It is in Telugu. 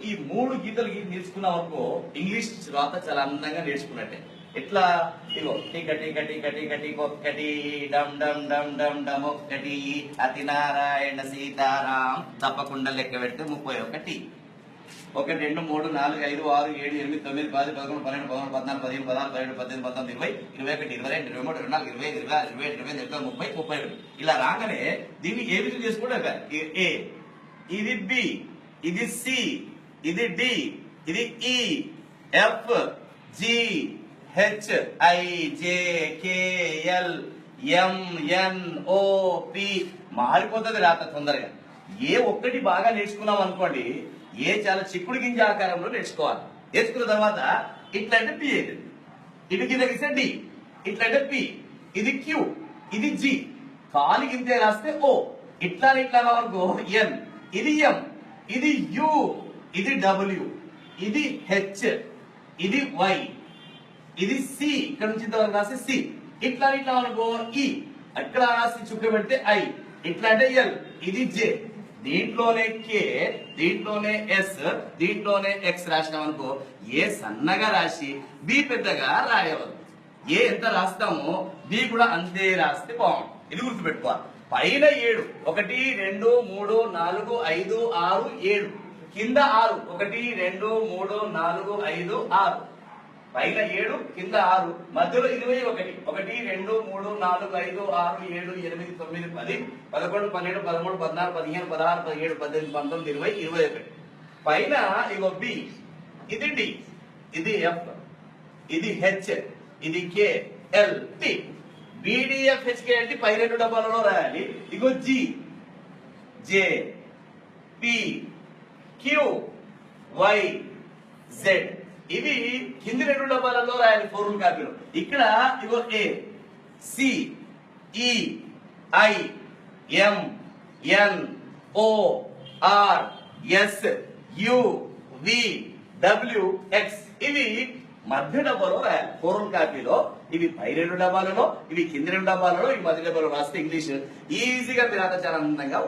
ఈ మూడు గీతలు నేర్చుకున్నాం అనుకో ఇంగ్లీష్ రాత చాలా అందంగా నేర్చుకున్నట్టే. ఎట్లా ఇగో టిక టిక టిక టిక టిక ఒక్కటి డమ్ డమ్ డమ్ డమ్ డమ్ ఒక్కటి అతి నారాయణ సీతారాం తప్పకుండా లెక్క పెడితే 31. 1 2 3 4 5 6 7 8 9 10 11 12 13 14 15 16 17 18 19 20 21 22 23 24 25 26 27 28 29 30 31. ఇలా రాగానే దీన్ని ఏ విధంగా చేసుకుంటే ఏ, ఇది బి, ఇది సి, ఇది డి, ఇది E, F, G, H, I, J, K, L, M, N, O, P. మారిపోతుంది రాత తొందరగా. ఏ ఒక్కటి బాగా నేర్చుకున్నాం అనుకోండి, ఏ చాలా చిక్కుడు గింజ ఆకారంలో నేర్చుకోవాలి. నేర్చుకున్న తర్వాత ఇట్లంటే పి అవుతుంది, ఇటు కింద గీస్తే డి, ఇట్లంటే పి, ఇది క్యూ, ఇది జి, కాలి గింజ రాస్తే ఓ, ఇట్లా ఇట్లా అనుకో ఎన్, ఇది ఎం, ఇది యు, ఇది డబ్ల్యూ, ఇది హెచ్, ఇది వై, ఇది సి, ఇక్కడ నుంచి ఇంతవరకు రాస్తే సి, ఇట్లా ఇట్లా అనుకో ఈ, అక్కడ రాసి చుక్క పెడితే ఐ, ఇట్లా అంటే ఎల్, ఇది జే, దీంట్లోనే కే, దీంట్లోనే ఎస్, దీంట్లోనే ఎక్స్ రాసినాం అనుకో ఏ సన్నగా రాసి బి పెద్దగా రాయవద్దు. ఏ ఎంత రాస్తామో బి కూడా అంతే రాస్తే బాగుంటుంది. ఇది గుర్తుపెట్టుకోవాలి. పైన 7 1 2 3 4 5 6 7, కింద 6 1 2 3 4 5 6, పైన 7 కింద 6, మధ్యలో 21 1 2 3 4 5 6 7 8 9 10 11 12 13 14 15 16 17 18 19 20 21. పైన ఇగో బి, ఇది డి, ఇది ఎఫ్, ఇది హెచ్, ఇది K, L, T. BDF HK అంటే పై 2 డబ్బాలలో రాయాలి. ఇగో G, J, P, Q, Y, Z. ఇవి కింది 2 డబ్బాలలో రాయాలి ఫోర్ములా కాపీలో. ఇక్కడ ఇగో A, C, E, I, M, N, O, R, S, U, V, W, X. ఇవి మధ్య డబ్బాలో రాయాలి ఫోర్ములా కాపీలో. ఇవి పై 2 డబ్బాలలో, ఇవి కింది 2 డబ్బాలలో, ఇవి మధ్య డబ్బాలో రాస్తే ఇంగ్లీష్ ఈజీగా మీరు చాలా అందంగా